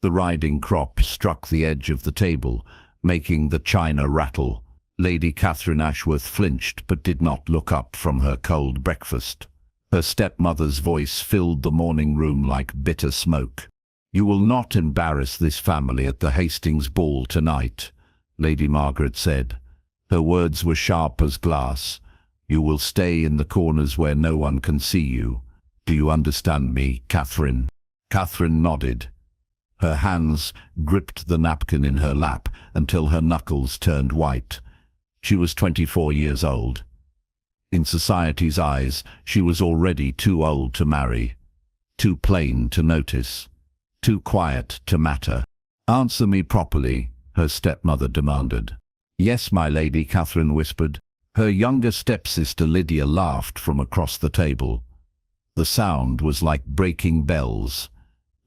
The riding crop struck the edge of the table, making the china rattle. Lady Catherine Ashworth flinched but did not look up from her cold breakfast. Her stepmother's voice filled the morning room like bitter smoke. "You will not embarrass this family at the Hastings ball tonight," Lady Margaret said. Her words were sharp as glass. "You will stay in the corners where no one can see you. Do you understand me, Catherine?" Catherine nodded. Her hands gripped the napkin in her lap until her knuckles turned white. She was 24 years old. In society's eyes, she was already too old to marry, too plain to notice, too quiet to matter. "Answer me properly," her stepmother demanded. "Yes, my lady," Catherine whispered. Her younger stepsister Lydia laughed from across the table. The sound was like breaking bells.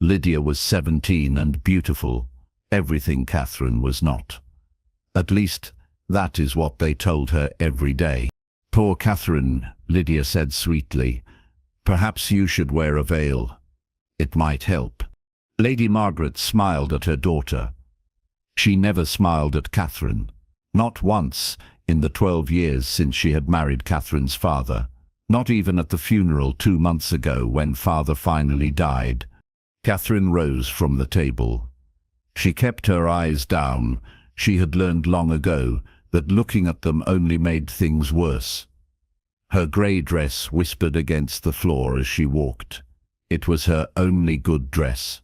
Lydia was 17 and beautiful, everything Catherine was not. At least, that is what they told her every day. "Poor Catherine," Lydia said sweetly. "Perhaps you should wear a veil. It might help." Lady Margaret smiled at her daughter. She never smiled at Catherine. Not once in the 12 years since she had married Catherine's father. Not even at the funeral 2 months ago when father finally died. Catherine rose from the table. She kept her eyes down. She had learned long ago that looking at them only made things worse. Her grey dress whispered against the floor as she walked. It was her only good dress.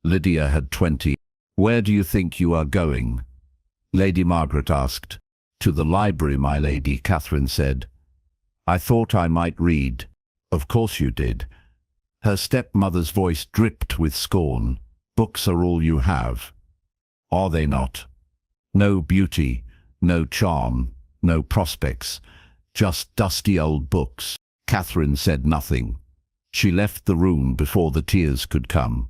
Lydia had 20. "Where do you think you are going?" Lady Margaret asked. "To the library, my lady," Catherine said. "I thought I might read." "Of course you did." Her stepmother's voice dripped with scorn. "Books are all you have. Are they not? No beauty, no charm, no prospects, just dusty old books." Catherine said nothing. She left the room before the tears could come.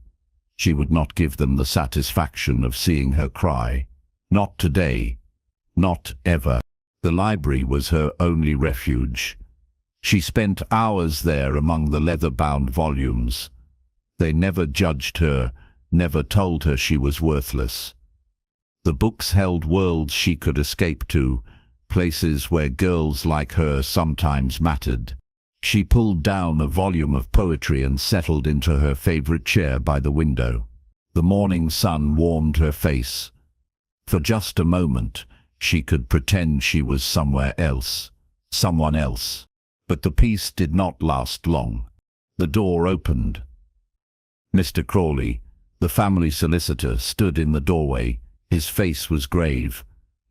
She would not give them the satisfaction of seeing her cry. Not today. Not ever. The library was her only refuge. She spent hours there among the leather-bound volumes. They never judged her, never told her she was worthless. The books held worlds she could escape to, places where girls like her sometimes mattered. She pulled down a volume of poetry and settled into her favorite chair by the window. The morning sun warmed her face. For just a moment, she could pretend she was somewhere else, someone else. But the peace did not last long. The door opened. Mr. Crawley, the family solicitor, stood in the doorway. His face was grave.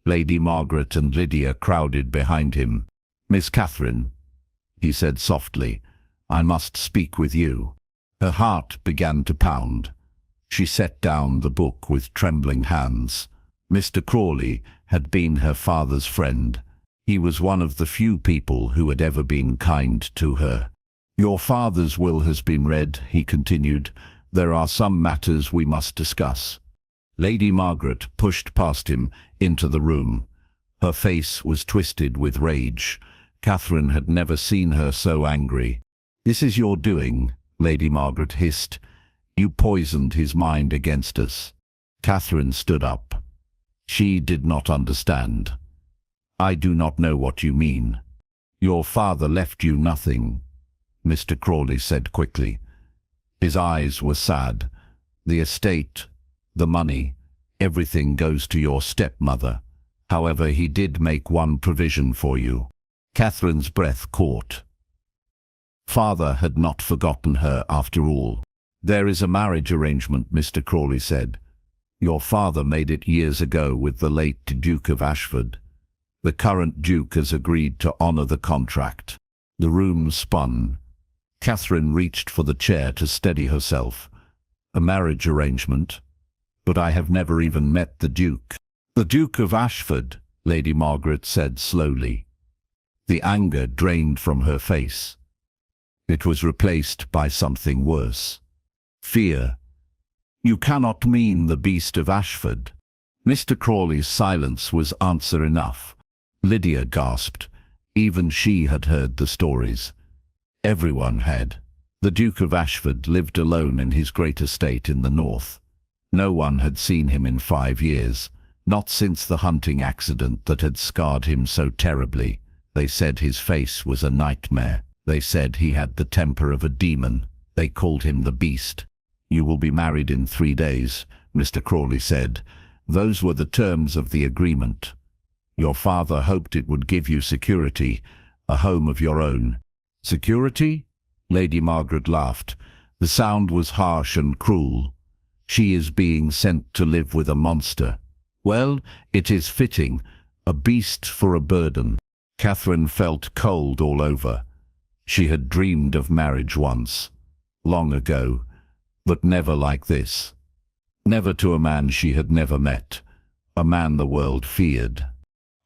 Lady Margaret and Lydia crowded behind him. "Miss Catherine," he said softly, "I must speak with you." Her heart began to pound. She set down the book with trembling hands. Mr. Crawley had been her father's friend. He was one of the few people who had ever been kind to her. "Your father's will has been read," he continued. "There are some matters we must discuss." Lady Margaret pushed past him into the room. Her face was twisted with rage. Catherine had never seen her so angry. "This is your doing," Lady Margaret hissed. "You poisoned his mind against us." Catherine stood up. She did not understand. "I do not know what you mean." "Your father left you nothing," Mr. Crawley said quickly. His eyes were sad. "The estate, the money, everything goes to your stepmother. However, he did make one provision for you." Catherine's breath caught. Father had not forgotten her after all. "There is a marriage arrangement," Mr. Crawley said. "Your father made it years ago with the late Duke of Ashford. The current Duke has agreed to honor the contract." The room spun. Catherine reached for the chair to steady herself. "A marriage arrangement? But I have never even met the Duke." "The Duke of Ashford," Lady Margaret said slowly. The anger drained from her face. It was replaced by something worse. Fear. "You cannot mean the Beast of Ashford." Mr. Crawley's silence was answer enough. Lydia gasped. Even she had heard the stories. Everyone had. The Duke of Ashford lived alone in his great estate in the north. No one had seen him in 5 years, not since the hunting accident that had scarred him so terribly. They said his face was a nightmare. They said he had the temper of a demon. They called him the Beast. "You will be married in 3 days," Mr. Crawley said. "Those were the terms of the agreement. Your father hoped it would give you security, a home of your own." "Security?" Lady Margaret laughed. The sound was harsh and cruel. "She is being sent to live with a monster." "Well, it is fitting, a beast for a burden." Catherine felt cold all over. She had dreamed of marriage once, long ago, but never like this. Never to a man she had never met, a man the world feared.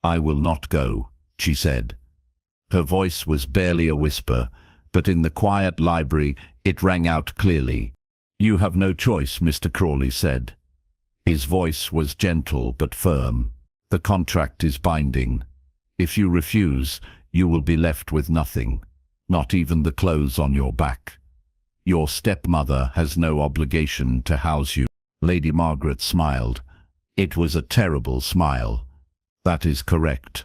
"I will not go," she said. Her voice was barely a whisper, but in the quiet library it rang out clearly. "You have no choice," Mr. Crawley said. His voice was gentle but firm. "The contract is binding. If you refuse, you will be left with nothing, not even the clothes on your back. Your stepmother has no obligation to house you." Lady Margaret smiled. It was a terrible smile. "That is correct.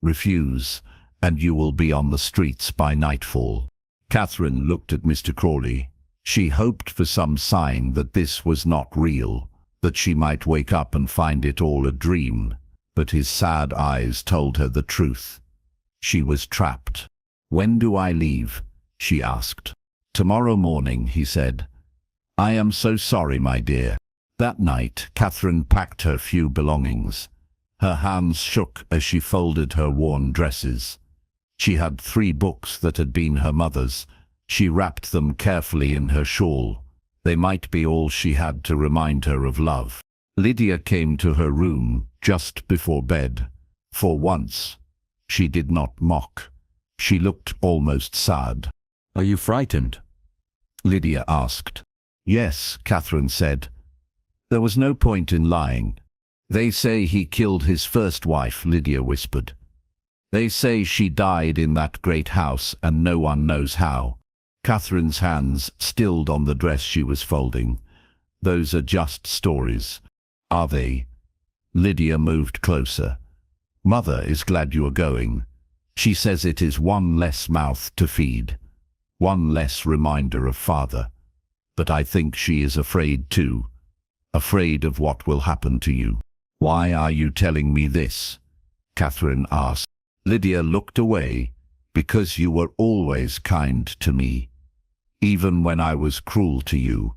Refuse, and you will be on the streets by nightfall." Catherine looked at Mr. Crawley. She hoped for some sign that this was not real, that she might wake up and find it all a dream. But his sad eyes told her the truth. She was trapped. "When do I leave?" she asked. "Tomorrow morning," he said. "I am so sorry, my dear." That night, Catherine packed her few belongings. Her hands shook as she folded her worn dresses. She had 3 books that had been her mother's. She wrapped them carefully in her shawl. They might be all she had to remind her of love. Lydia came to her room just before bed. For once, she did not mock. She looked almost sad. "Are you frightened?" Lydia asked. "Yes," Catherine said. There was no point in lying. "They say he killed his first wife," Lydia whispered. "They say she died in that great house and no one knows how." Catherine's hands stilled on the dress she was folding. "Those are just stories." "Are they?" Lydia moved closer. "Mother is glad you are going. She says it is one less mouth to feed, one less reminder of father. But I think she is afraid too, afraid of what will happen to you." "Why are you telling me this?" Catherine asked. Lydia looked away. "Because you were always kind to me. Even when I was cruel to you,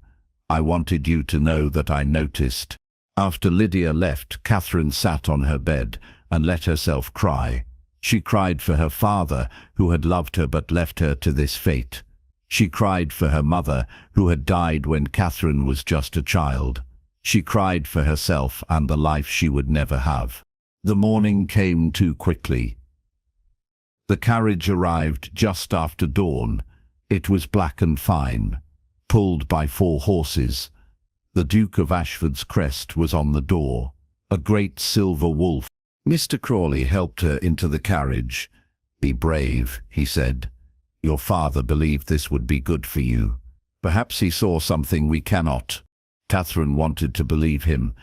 I wanted you to know that I noticed." After Lydia left, Catherine sat on her bed and let herself cry. She cried for her father, who had loved her but left her to this fate. She cried for her mother, who had died when Catherine was just a child. She cried for herself and the life she would never have. The morning came too quickly. The carriage arrived just after dawn. It was black and fine, pulled by 4 horses. The Duke of Ashford's crest was on the door, a great silver wolf. Mr. Crawley helped her into the carriage. "Be brave," he said. "Your father believed this would be good for you. Perhaps he saw something we cannot." Catherine wanted to believe him,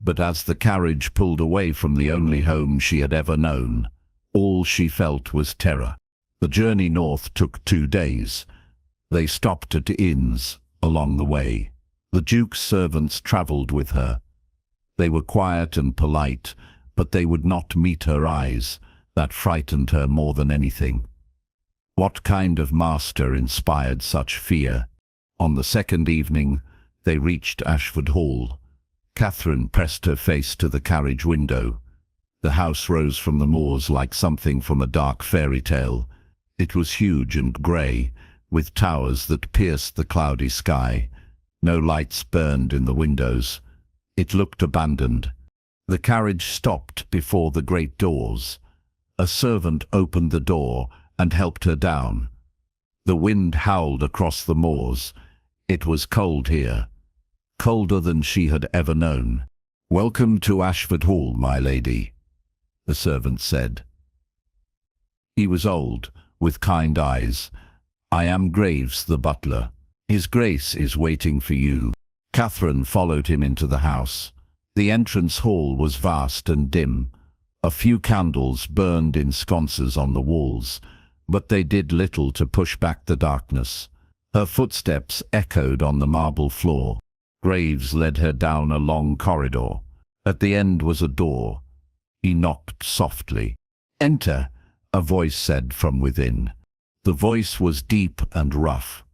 but as the carriage pulled away from the only home she had ever known, all she felt was terror. The journey north took 2 days. They stopped at inns along the way. The Duke's servants travelled with her. They were quiet and polite, but they would not meet her eyes. That frightened her more than anything. What kind of master inspired such fear? On the second evening, they reached Ashford Hall. Catherine pressed her face to the carriage window. The house rose from the moors like something from a dark fairy tale. It was huge and grey, with towers that pierced the cloudy sky. No lights burned in the windows. It looked abandoned. The carriage stopped before the great doors. A servant opened the door and helped her down. The wind howled across the moors. It was cold here, colder than she had ever known. "Welcome to Ashford Hall, my lady," the servant said. He was old, with kind eyes. "I am Graves, the butler. His Grace is waiting for you." Catherine followed him into the house. The entrance hall was vast and dim. A few candles burned in sconces on the walls, but they did little to push back the darkness. Her footsteps echoed on the marble floor. Graves led her down a long corridor. At the end was a door. He knocked softly. "Enter," a voice said from within. The voice was deep and rough.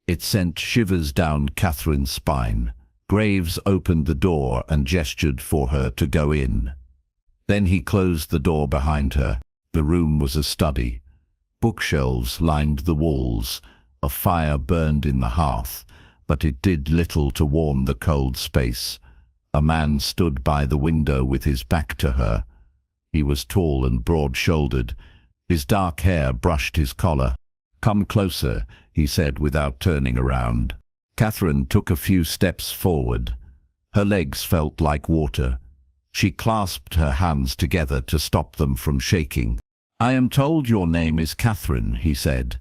It sent shivers down Catherine's spine. Graves opened the door and gestured for her to go in. Then he closed the door behind her. The room was a study. Bookshelves lined the walls. A fire burned in the hearth, but it did little to warm the cold space. A man stood by the window with his back to her. He was tall and broad-shouldered. His dark hair brushed his collar. "Come closer," he said without turning around. Catherine took a few steps forward. Her legs felt like water. She clasped her hands together to stop them from shaking. "I am told your name is Catherine," he said.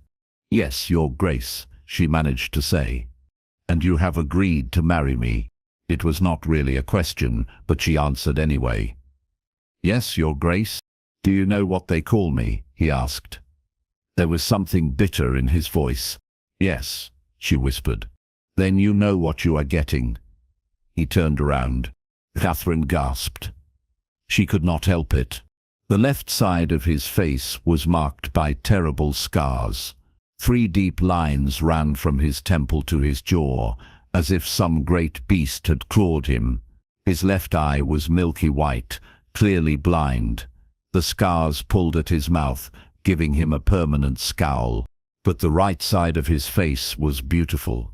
"Yes, Your Grace," she managed to say. "And you have agreed to marry me." It was not really a question, but she answered anyway. "Yes, Your Grace." "Do you know what they call me?" he asked. There was something bitter in his voice. "Yes," she whispered. "Then you know what you are getting." He turned around. Catherine gasped. She could not help it. The left side of his face was marked by terrible scars. 3 deep lines ran from his temple to his jaw, as if some great beast had clawed him. His left eye was milky white, clearly blind. The scars pulled at his mouth, giving him a permanent scowl. But the right side of his face was beautiful.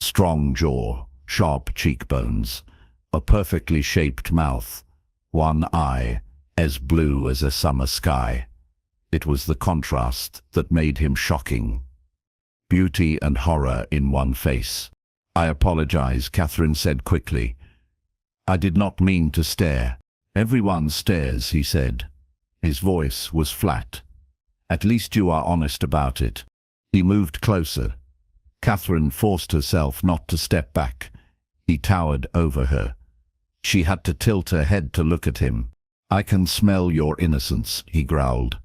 Strong jaw, sharp cheekbones, a perfectly shaped mouth, one eye, as blue as a summer sky. It was the contrast that made him shocking. Beauty and horror in one face. "I apologize," Catherine said quickly. "I did not mean to stare." "Everyone stares," he said. His voice was flat. "At least you are honest about it." He moved closer. Catherine forced herself not to step back. He towered over her. She had to tilt her head to look at him. "I can smell your innocence," he growled.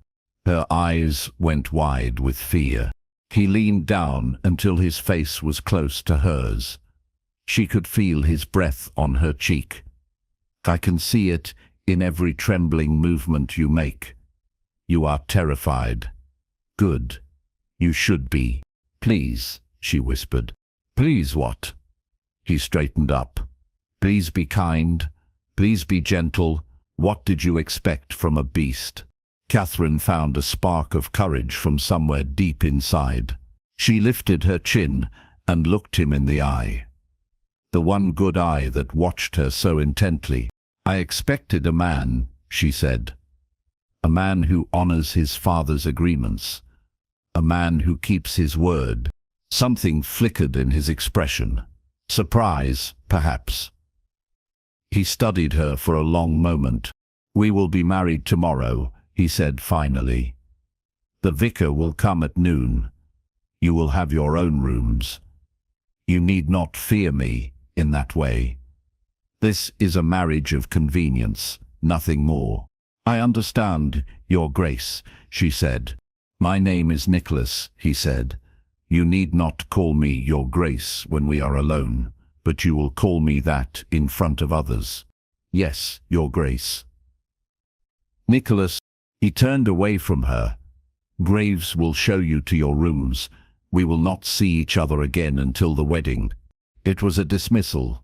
Her eyes went wide with fear. He leaned down until his face was close to hers. She could feel his breath on her cheek. "I can see it in every trembling movement you make. You are terrified. Good. You should be." "Please," she whispered. "Please what?" He straightened up. "Please be kind. Please be gentle. What did you expect from a beast?" Catherine found a spark of courage from somewhere deep inside. She lifted her chin and looked him in the eye. The one good eye that watched her so intently. "I expected a man," she said. "A man who honors his father's agreements. A man who keeps his word." Something flickered in his expression. Surprise, perhaps. He studied her for a long moment. "We will be married tomorrow," he said finally. "The vicar will come at noon. You will have your own rooms. You need not fear me in that way. This is a marriage of convenience, nothing more." "I understand, Your Grace," she said. "My name is Nicholas," he said. "You need not call me Your Grace when we are alone, but you will call me that in front of others." "Yes, Your Grace." "Nicholas," he turned away from her. "Graves will show you to your rooms. We will not see each other again until the wedding." It was a dismissal.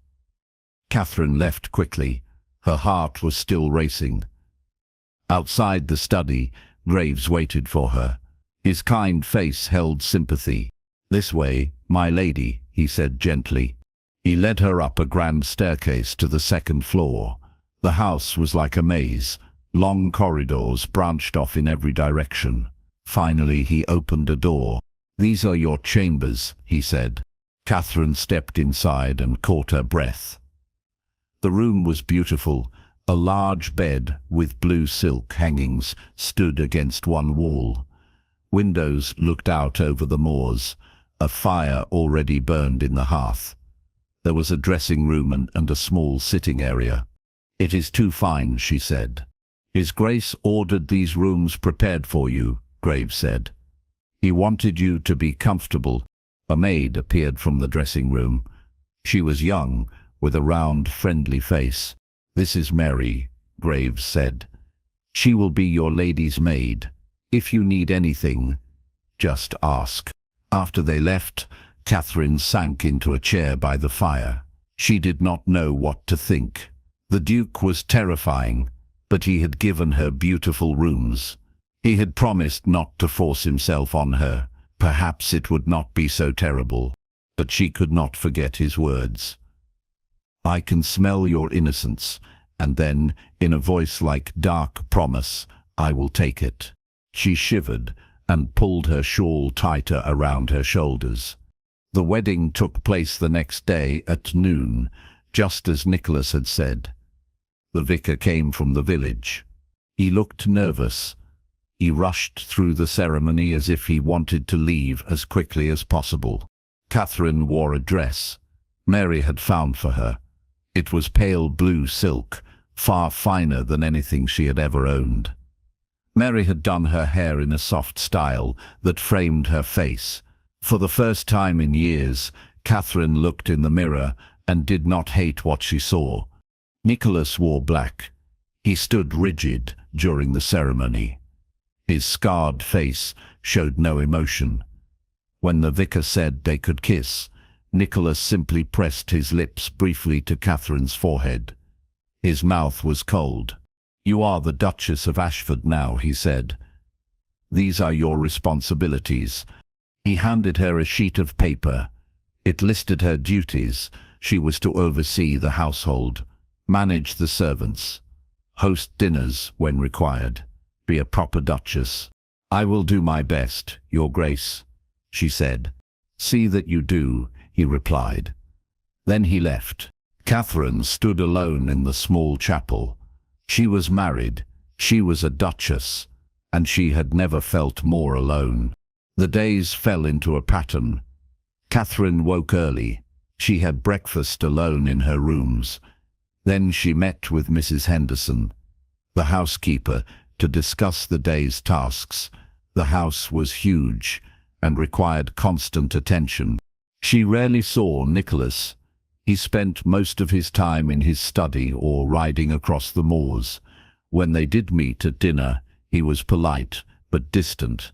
Catherine left quickly. Her heart was still racing. Outside the study, Graves waited for her. His kind face held sympathy. "This way, my lady," he said gently. He led her up a grand staircase to the 2nd floor. The house was like a maze. Long corridors branched off in every direction. Finally, he opened a door. "These are your chambers," he said. Catherine stepped inside and caught her breath. The room was beautiful. A large bed with blue silk hangings stood against one wall. Windows looked out over the moors. A fire already burned in the hearth. There was a dressing room and a small sitting area. "It is too fine," she said. "His Grace ordered these rooms prepared for you," Graves said. "He wanted you to be comfortable." A maid appeared from the dressing room. She was young, with a round, friendly face. "This is Mary," Graves said. "She will be your lady's maid. If you need anything, just ask." After they left, Catherine sank into a chair by the fire. She did not know what to think. The Duke was terrifying, but he had given her beautiful rooms. He had promised not to force himself on her. Perhaps it would not be so terrible. But she could not forget his words. "I can smell your innocence," and then, in a voice like dark promise, "I will take it." She shivered and pulled her shawl tighter around her shoulders. The wedding took place the next day at noon, just as Nicholas had said. The vicar came from the village. He looked nervous. He rushed through the ceremony as if he wanted to leave as quickly as possible. Catherine wore a dress Mary had found for her. It was pale blue silk, far finer than anything she had ever owned. Mary had done her hair in a soft style that framed her face. For the first time in years, Catherine looked in the mirror and did not hate what she saw. Nicholas wore black. He stood rigid during the ceremony. His scarred face showed no emotion. When the vicar said they could kiss, Nicholas simply pressed his lips briefly to Catherine's forehead. His mouth was cold. "You are the Duchess of Ashford now," he said. "These are your responsibilities." He handed her a sheet of paper. It listed her duties. She was to oversee the household, manage the servants, host dinners when required, be a proper duchess. "I will do my best, Your Grace," she said. "See that you do," he replied. Then he left. Catherine stood alone in the small chapel. She was married, she was a duchess, and she had never felt more alone. The days fell into a pattern. Catherine woke early. She had breakfast alone in her rooms. Then she met with Mrs. Henderson, the housekeeper, to discuss the day's tasks. The house was huge and required constant attention. She rarely saw Nicholas. He spent most of his time in his study or riding across the moors. When they did meet at dinner, he was polite but distant.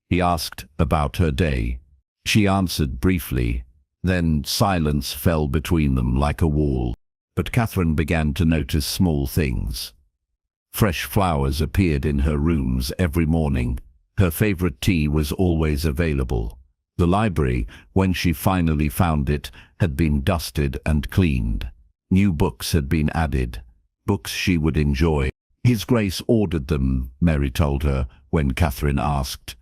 He asked about her day. She answered briefly. Then silence fell between them like a wall. But Catherine began to notice small things. Fresh flowers appeared in her rooms every morning. Her favorite tea was always available. The library, when she finally found it, had been dusted and cleaned. New books had been added, books she would enjoy. "His Grace ordered them," Mary told her when Catherine asked.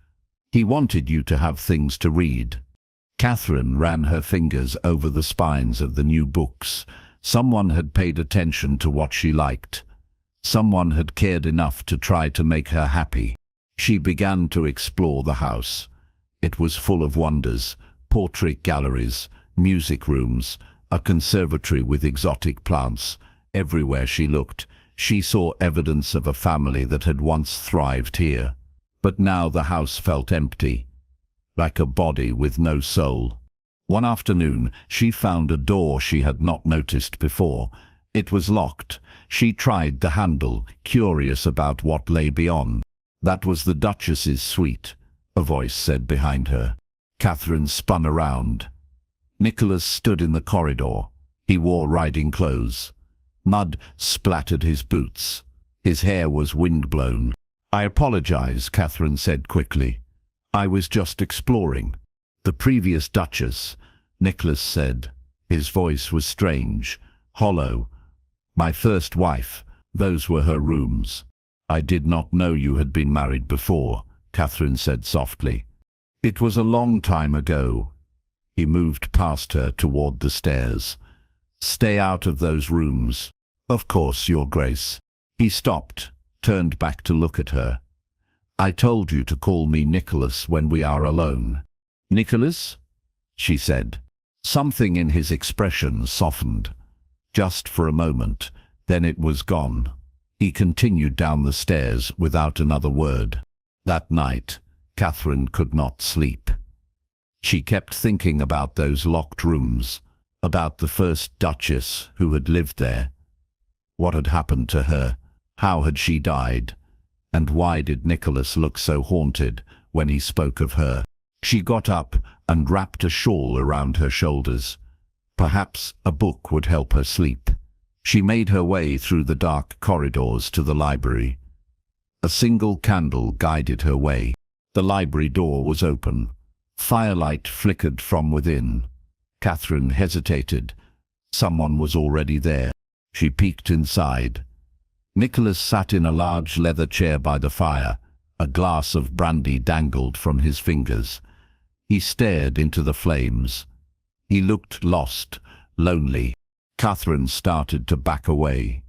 "He wanted you to have things to read." Catherine ran her fingers over the spines of the new books. Someone had paid attention to what she liked. Someone had cared enough to try to make her happy. She began to explore the house. It was full of wonders: portrait galleries, music rooms, a conservatory with exotic plants. Everywhere she looked, she saw evidence of a family that had once thrived here. But now the house felt empty, like a body with no soul. One afternoon, she found a door she had not noticed before. It was locked. She tried the handle, curious about what lay beyond. "That was the Duchess's suite," a voice said behind her. Catherine spun around. Nicholas stood in the corridor. He wore riding clothes. Mud splattered his boots. His hair was windblown. "I apologize," Catherine said quickly. "I was just exploring." "The previous Duchess," Nicholas said. His voice was strange, hollow. "My first wife, those were her rooms." "I did not know you had been married before," Catherine said softly. "It was a long time ago." He moved past her toward the stairs. "Stay out of those rooms." "Of course, Your Grace." He stopped, turned back to look at her. "I told you to call me Nicholas when we are alone." "Nicholas?" she said. Something in his expression softened. Just for a moment, then it was gone. He continued down the stairs without another word. That night, Catherine could not sleep. She kept thinking about those locked rooms, about the first Duchess who had lived there. What had happened to her? How had she died? And why did Nicholas look so haunted when he spoke of her? She got up and wrapped a shawl around her shoulders. Perhaps a book would help her sleep. She made her way through the dark corridors to the library. A single candle guided her way. The library door was open. Firelight flickered from within. Catherine hesitated. Someone was already there. She peeked inside. Nicholas sat in a large leather chair by the fire. A glass of brandy dangled from his fingers. He stared into the flames. He looked lost, lonely. Catherine started to back away.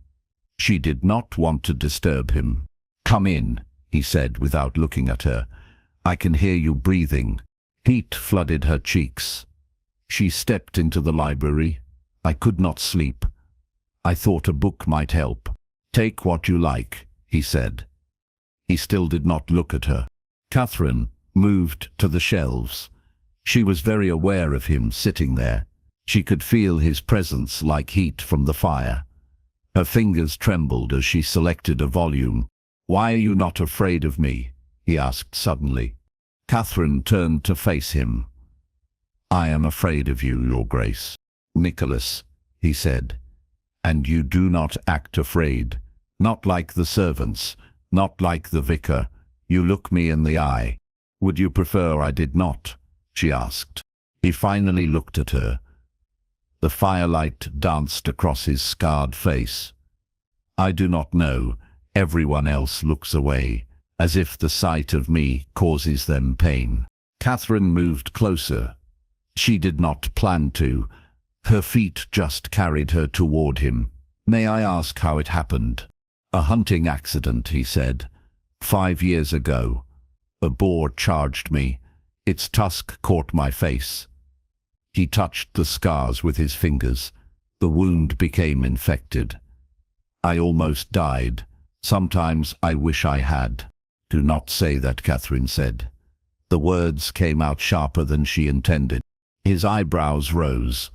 She did not want to disturb him. "Come in," he said without looking at her. "I can hear you breathing." Heat flooded her cheeks. She stepped into the library. "I could not sleep. I thought a book might help." "Take what you like," he said. He still did not look at her. Catherine moved to the shelves. She was very aware of him sitting there. She could feel his presence like heat from the fire. Her fingers trembled as she selected a volume. "Why are you not afraid of me?" he asked suddenly. Catherine turned to face him. "I am afraid of you, Your Grace." "Nicholas," he said, "and you do not act afraid. Not like the servants, not like the vicar. You look me in the eye." "Would you prefer I did not?" she asked. He finally looked at her. The firelight danced across his scarred face. "I do not know. Everyone else looks away, as if the sight of me causes them pain." Catherine moved closer. She did not plan to. Her feet just carried her toward him. "May I ask how it happened?" "A hunting accident," he said. 5 years ago. A boar charged me. Its tusk caught my face." He touched the scars with his fingers. The wound became infected. "I almost died. Sometimes I wish I had." "Do not say that," Catherine said. The words came out sharper than she intended. His eyebrows rose.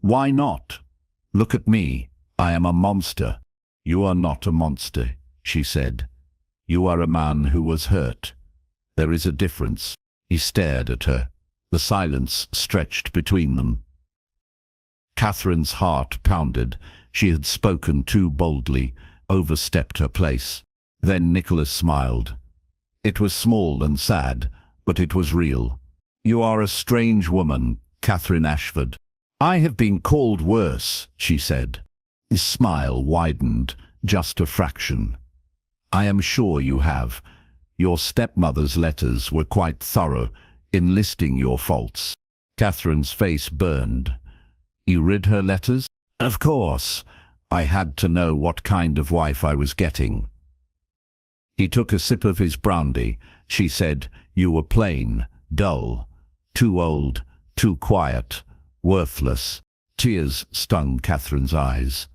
"Why not? Look at me. I am a monster." "You are not a monster," she said. "You are a man who was hurt. There is a difference." He stared at her. The silence stretched between them. Catherine's heart pounded. She had spoken too boldly, overstepped her place. Then Nicholas smiled. It was small and sad, but it was real. "You are a strange woman, Catherine Ashford." "I have been called worse," she said. His smile widened, just a fraction. "I am sure you have. Your stepmother's letters were quite thorough, enlisting your faults." Catherine's face burned. "You read her letters?" "Of course. I had to know what kind of wife I was getting." He took a sip of his brandy. She said, "You were plain, dull, too old, too quiet, worthless." Tears stung Catherine's eyes.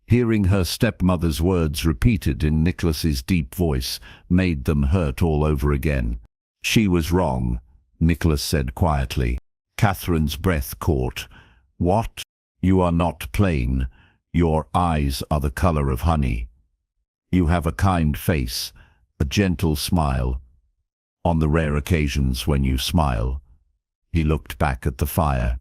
Hearing her stepmother's words repeated in Nicholas's deep voice made them hurt all over again. "She was wrong," Nicholas said quietly. Catherine's breath caught. "What? You are not plain. Your eyes are the color of honey. You have a kind face, a gentle smile. On the rare occasions when you smile." He looked back at the fire.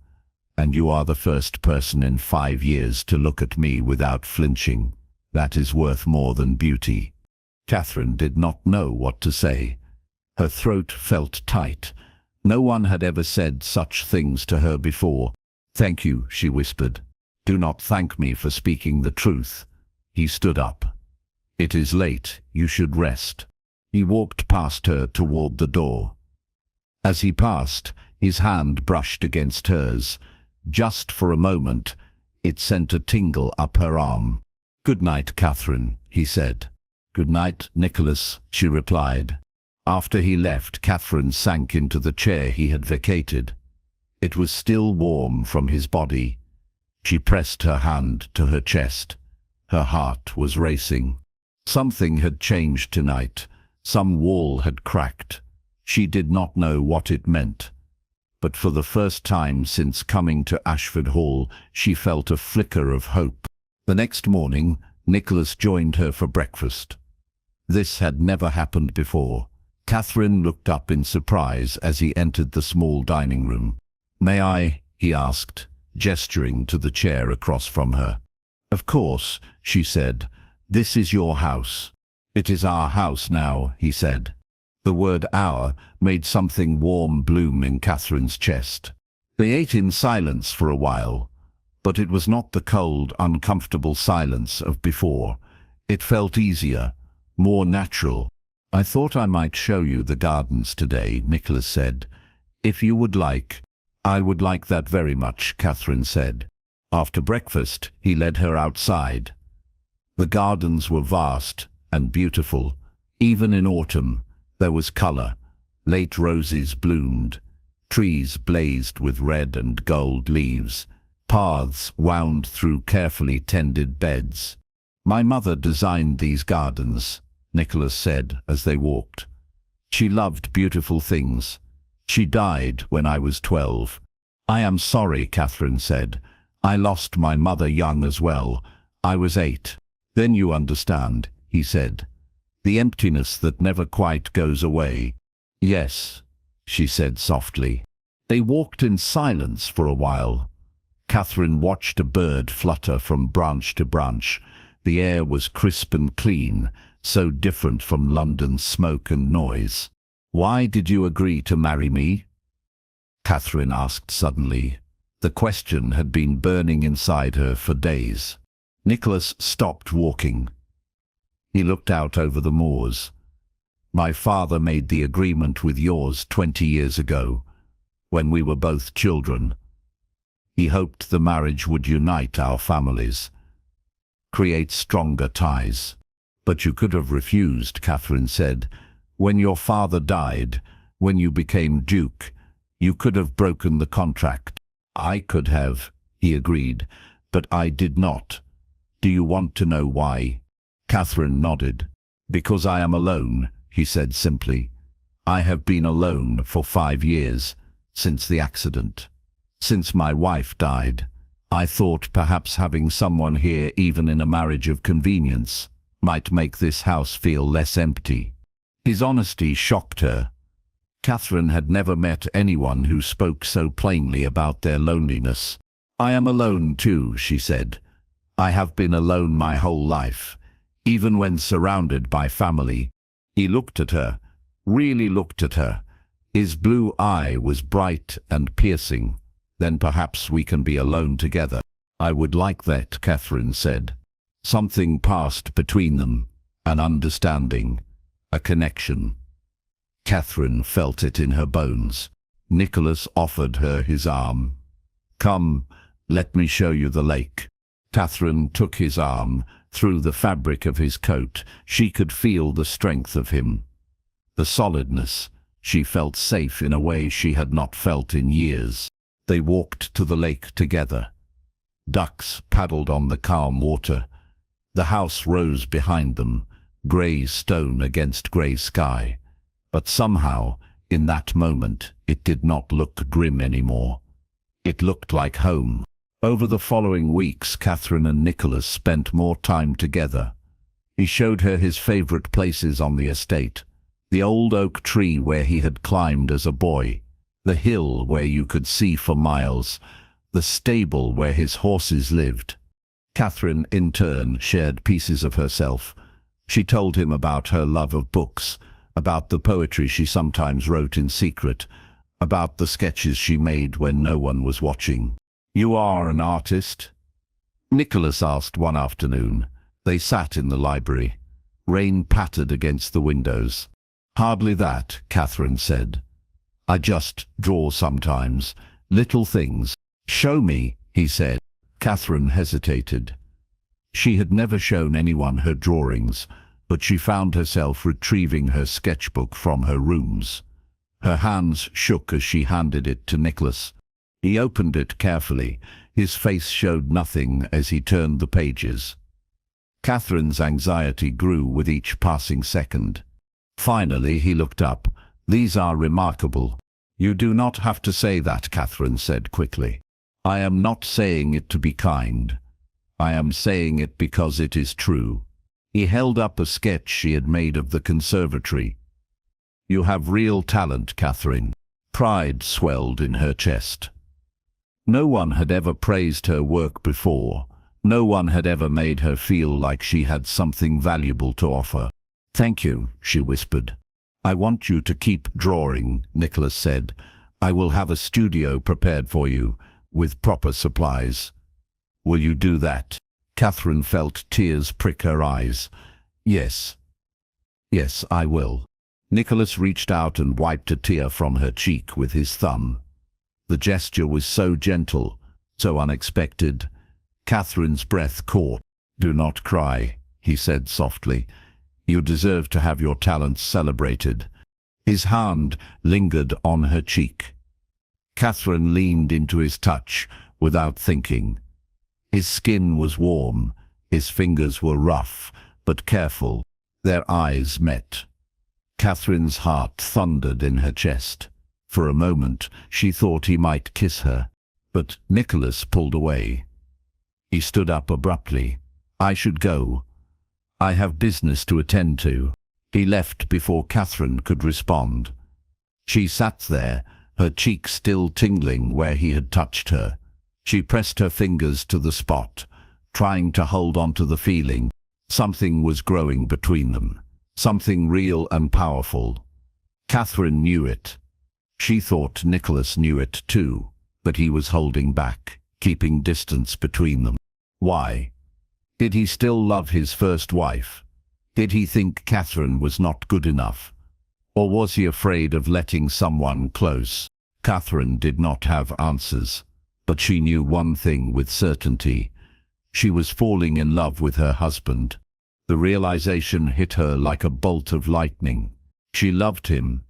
"And you are the first person in 5 years to look at me without flinching. That is worth more than beauty." Catherine did not know what to say. Her throat felt tight. No one had ever said such things to her before. "Thank you," she whispered. "Do not thank me for speaking the truth." He stood up. "It is late. You should rest." He walked past her toward the door. As he passed, his hand brushed against hers. Just for a moment, it sent a tingle up her arm. "Good night, Catherine," he said. "Good night, Nicholas," she replied. After he left, Catherine sank into the chair he had vacated. It was still warm from his body. She pressed her hand to her chest. Her heart was racing. Something had changed tonight. Some wall had cracked. She did not know what it meant. But for the first time since coming to Ashford Hall, she felt a flicker of hope. The next morning, Nicholas joined her for breakfast. This had never happened before. Catherine looked up in surprise as he entered the small dining room. "May I?" he asked, gesturing to the chair across from her. "Of course," she said. "This is your house." "It is our house now," he said. The word "our" made something warm bloom in Catherine's chest. They ate in silence for a while, but it was not the cold, uncomfortable silence of before. It felt easier, more natural. "I thought I might show you the gardens today," Nicholas said. "If you would like." "I would like that very much," Catherine said. After breakfast, he led her outside. The gardens were vast and beautiful. Even in autumn, there was color. Late roses bloomed. Trees blazed with red and gold leaves. Paths wound through carefully tended beds. "My mother designed these gardens," Nicholas said as they walked. "She loved beautiful things. She died when I was 12. "I am sorry," Catherine said. "I lost my mother young as well. I was 8. "Then you understand," he said. "The emptiness that never quite goes away." "Yes," she said softly. They walked in silence for a while. Catherine watched a bird flutter from branch to branch. The air was crisp and clean, so different from London's smoke and noise. "Why did you agree to marry me?" Catherine asked suddenly. The question had been burning inside her for days. Nicholas stopped walking. He looked out over the moors. "My father made the agreement with yours 20 years ago, when we were both children. He hoped the marriage would unite our families, create stronger ties." "But you could have refused," Catherine said. "When your father died, when you became Duke, you could have broken the contract." "I could have," he agreed, "but I did not. Do you want to know why?" Catherine nodded. "Because I am alone," he said simply. "I have been alone for 5 years, since the accident. Since my wife died. I thought perhaps having someone here, even in a marriage of convenience, might make this house feel less empty." His honesty shocked her. Catherine had never met anyone who spoke so plainly about their loneliness. "I am alone too," she said. "I have been alone my whole life, even when surrounded by family." He looked at her, really looked at her. His blue eye was bright and piercing. "Then perhaps we can be alone together." "I would like that," Catherine said. Something passed between them, an understanding, a connection. Catherine felt it in her bones. Nicholas offered her his arm. "Come, let me show you the lake." Catherine took his arm. Through the fabric of his coat, she could feel the strength of him, the solidness. She felt safe in a way she had not felt in years. They walked to the lake together. Ducks paddled on the calm water. The house rose behind them, grey stone against grey sky. But somehow, in that moment, it did not look grim anymore. It looked like home. Over the following weeks, Catherine and Nicholas spent more time together. He showed her his favorite places on the estate. The old oak tree where he had climbed as a boy. The hill where you could see for miles. The stable where his horses lived. Catherine, in turn, shared pieces of herself. She told him about her love of books, about the poetry she sometimes wrote in secret, about the sketches she made when no one was watching. "You are an artist?" Nicholas asked one afternoon. They sat in the library. Rain pattered against the windows. "Hardly that," Catherine said. "I just draw sometimes, little things." "Show me," he said. Catherine hesitated. She had never shown anyone her drawings, but she found herself retrieving her sketchbook from her rooms. Her hands shook as she handed it to Nicholas. He opened it carefully. His face showed nothing as he turned the pages. Catherine's anxiety grew with each passing second. Finally, he looked up. "These are remarkable." "You do not have to say that," Catherine said quickly. "I am not saying it to be kind. I am saying it because it is true." He held up a sketch she had made of the conservatory. "You have real talent, Catherine." Pride swelled in her chest. No one had ever praised her work before. No one had ever made her feel like she had something valuable to offer. "Thank you," she whispered. "I want you to keep drawing," Nicholas said. "I will have a studio prepared for you, with proper supplies. Will you do that?" Catherine felt tears prick her eyes. "Yes. Yes, I will." Nicholas reached out and wiped a tear from her cheek with his thumb. The gesture was so gentle, so unexpected. Catherine's breath caught. "Do not cry," he said softly. "You deserve to have your talents celebrated." His hand lingered on her cheek. Catherine leaned into his touch without thinking. His skin was warm, his fingers were rough, but careful. Their eyes met. Catherine's heart thundered in her chest. For a moment, she thought he might kiss her, but Nicholas pulled away. He stood up abruptly. "I should go. I have business to attend to." He left before Catherine could respond. She sat there, her cheek still tingling where he had touched her. She pressed her fingers to the spot, trying to hold on to the feeling. Something was growing between them, something real and powerful. Catherine knew it. She thought Nicholas knew it too, but he was holding back, keeping distance between them. Why? Did he still love his first wife? Did he think Catherine was not good enough? Or was he afraid of letting someone close? Catherine did not have answers, but she knew one thing with certainty. She was falling in love with her husband. The realization hit her like a bolt of lightning. She loved him,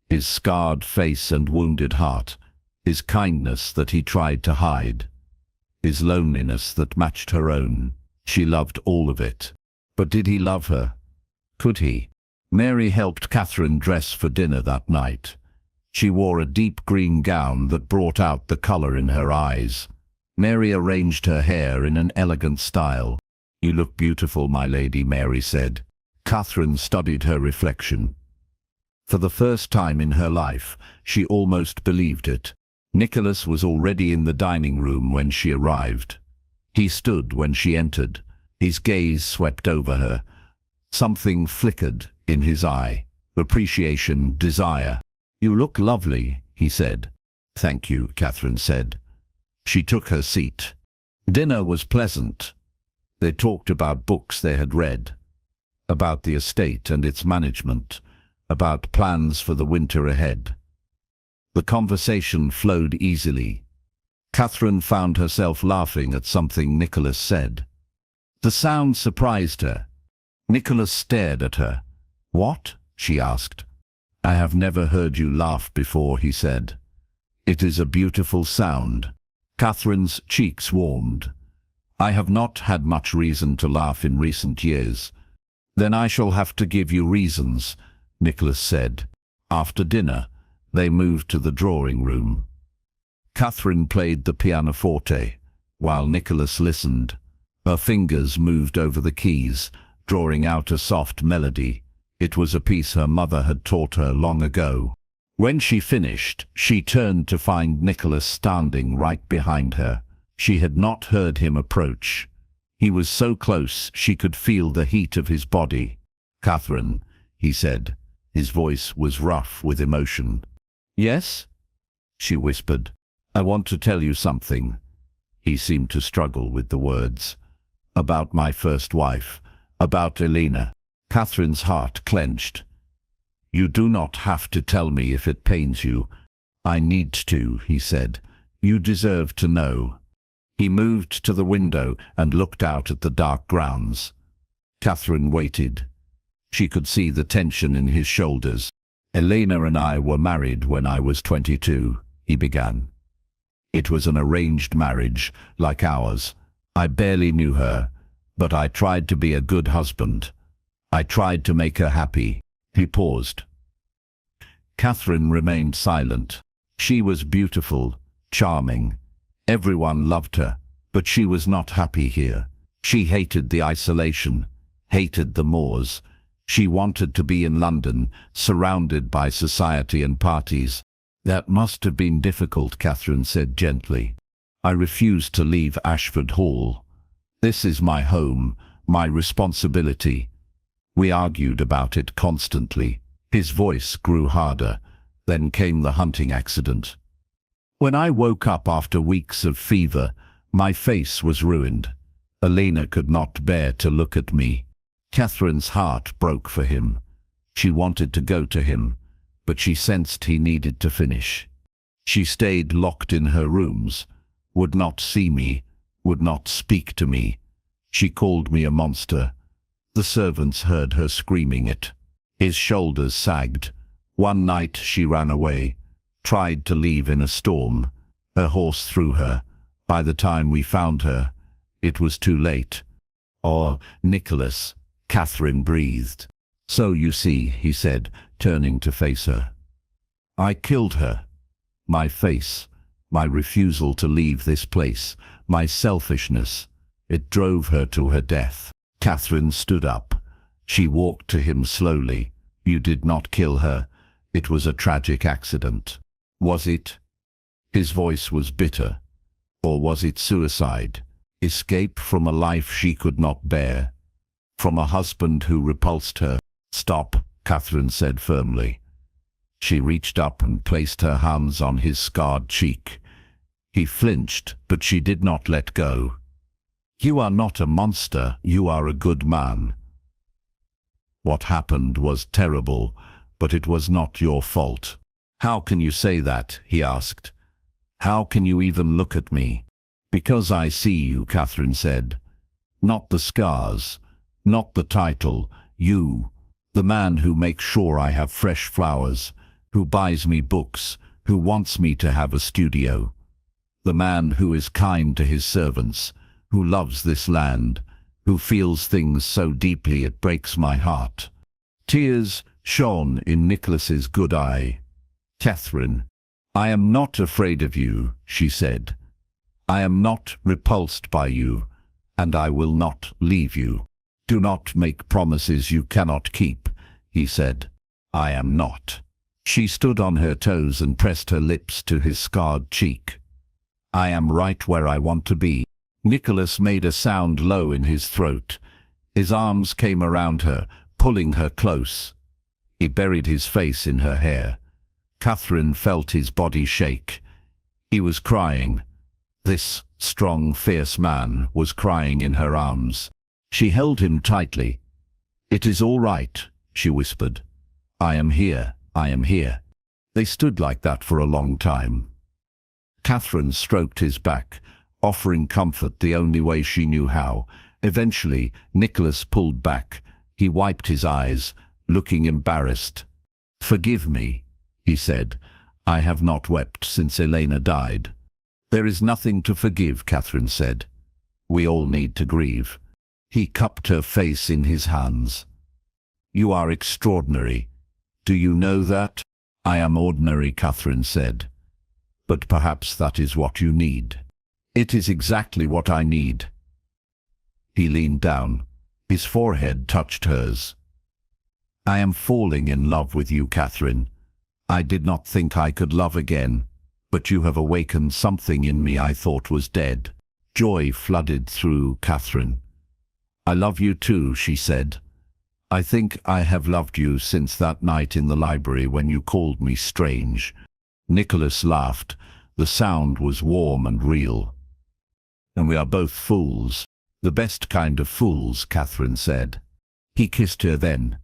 his scarred face and wounded heart, his kindness that he tried to hide, his loneliness that matched her own. She loved all of it. But did he love her? Could he? Mary helped Catherine dress for dinner that night. She wore a deep green gown that brought out the color in her eyes. Mary arranged her hair in an elegant style. "You look beautiful, my lady," Mary said. Catherine studied her reflection. For the first time in her life, she almost believed it. Nicholas was already in the dining room when she arrived. He stood when she entered. His gaze swept over her. Something flickered in his eye. Appreciation, desire. "You look lovely," he said. "Thank you," Catherine said. She took her seat. Dinner was pleasant. They talked about books they had read, about the estate and its management, about plans for the winter ahead. The conversation flowed easily. Catherine found herself laughing at something Nicholas said. The sound surprised her. Nicholas stared at her. "What?" she asked. "I have never heard you laugh before," he said. "It is a beautiful sound." Catherine's cheeks warmed. "I have not had much reason to laugh in recent years." "Then I shall have to give you reasons," Nicholas said. After dinner, they moved to the drawing room. Catherine played the pianoforte, while Nicholas listened. Her fingers moved over the keys, drawing out a soft melody. It was a piece her mother had taught her long ago. When she finished, she turned to find Nicholas standing right behind her. She had not heard him approach. He was so close she could feel the heat of his body. "Catherine," he said. His voice was rough with emotion. "Yes?" she whispered. "I want to tell you something." He seemed to struggle with the words. "About my first wife. About Elena." Catherine's heart clenched. "You do not have to tell me if it pains you." "I need to," he said. "You deserve to know." He moved to the window and looked out at the dark grounds. Catherine waited. She could see the tension in his shoulders. "Elena and I were married when I was 22, he began. It was an arranged marriage, like ours. I barely knew her, but I tried to be a good husband. I tried to make her happy." He paused. Catherine remained silent. She was beautiful, charming. Everyone loved her, but she was not happy here. She hated the isolation, hated the moors. She wanted to be in London, surrounded by society and parties. "That must have been difficult," Catherine said gently. "I refused to leave Ashford Hall. This is my home, my responsibility." We argued about it constantly. His voice grew harder. Then came the hunting accident. When I woke up after weeks of fever, my face was ruined. Elena could not bear to look at me. Catherine's heart broke for him. She wanted to go to him, but she sensed he needed to finish. She stayed locked in her rooms, would not see me, would not speak to me. She called me a monster. The servants heard her screaming it. His shoulders sagged. One night she ran away, tried to leave in a storm. Her horse threw her. By the time we found her, it was too late. "Oh, Nicholas," Catherine breathed. "So you see," he said, turning to face her. "I killed her. My face, my refusal to leave this place, my selfishness, it drove her to her death." Catherine stood up. She walked to him slowly. "You did not kill her. It was a tragic accident." "Was it?" His voice was bitter. "Or was it suicide? Escape from a life she could not bear? From a husband who repulsed her?" "Stop," Catherine said firmly. She reached up and placed her hands on his scarred cheek. He flinched, but she did not let go. "You are not a monster, you are a good man. What happened was terrible, but it was not your fault." "How can you say that?" he asked. "How can you even look at me?" "Because I see you," Catherine said. "Not the scars, not the title, you, the man who makes sure I have fresh flowers, who buys me books, who wants me to have a studio. The man who is kind to his servants, who loves this land, who feels things so deeply it breaks my heart." Tears shone in Nicholas's good eye. "Catherine, I am not afraid of you," she said. "I am not repulsed by you, and I will not leave you." "Do not make promises you cannot keep," he said. "I am not." She stood on her toes and pressed her lips to his scarred cheek. "I am right where I want to be." Nicholas made a sound low in his throat. His arms came around her, pulling her close. He buried his face in her hair. Catherine felt his body shake. He was crying. This strong, fierce man was crying in her arms. She held him tightly. "It is all right," she whispered. "I am here, I am here." They stood like that for a long time. Catherine stroked his back, offering comfort the only way she knew how. Eventually, Nicholas pulled back. He wiped his eyes, looking embarrassed. "Forgive me," he said. "I have not wept since Elena died." "There is nothing to forgive," Catherine said. "We all need to grieve." He cupped her face in his hands. "You are extraordinary. Do you know that?" "I am ordinary," Catherine said. "But perhaps that is what you need." "It is exactly what I need." He leaned down. His forehead touched hers. "I am falling in love with you, Catherine. I did not think I could love again, but you have awakened something in me I thought was dead." Joy flooded through Catherine. "I love you too," she said. "I think I have loved you since that night in the library when you called me strange." Nicholas laughed. The sound was warm and real. "And we are both fools. The best kind of fools," Catherine said. He kissed her then.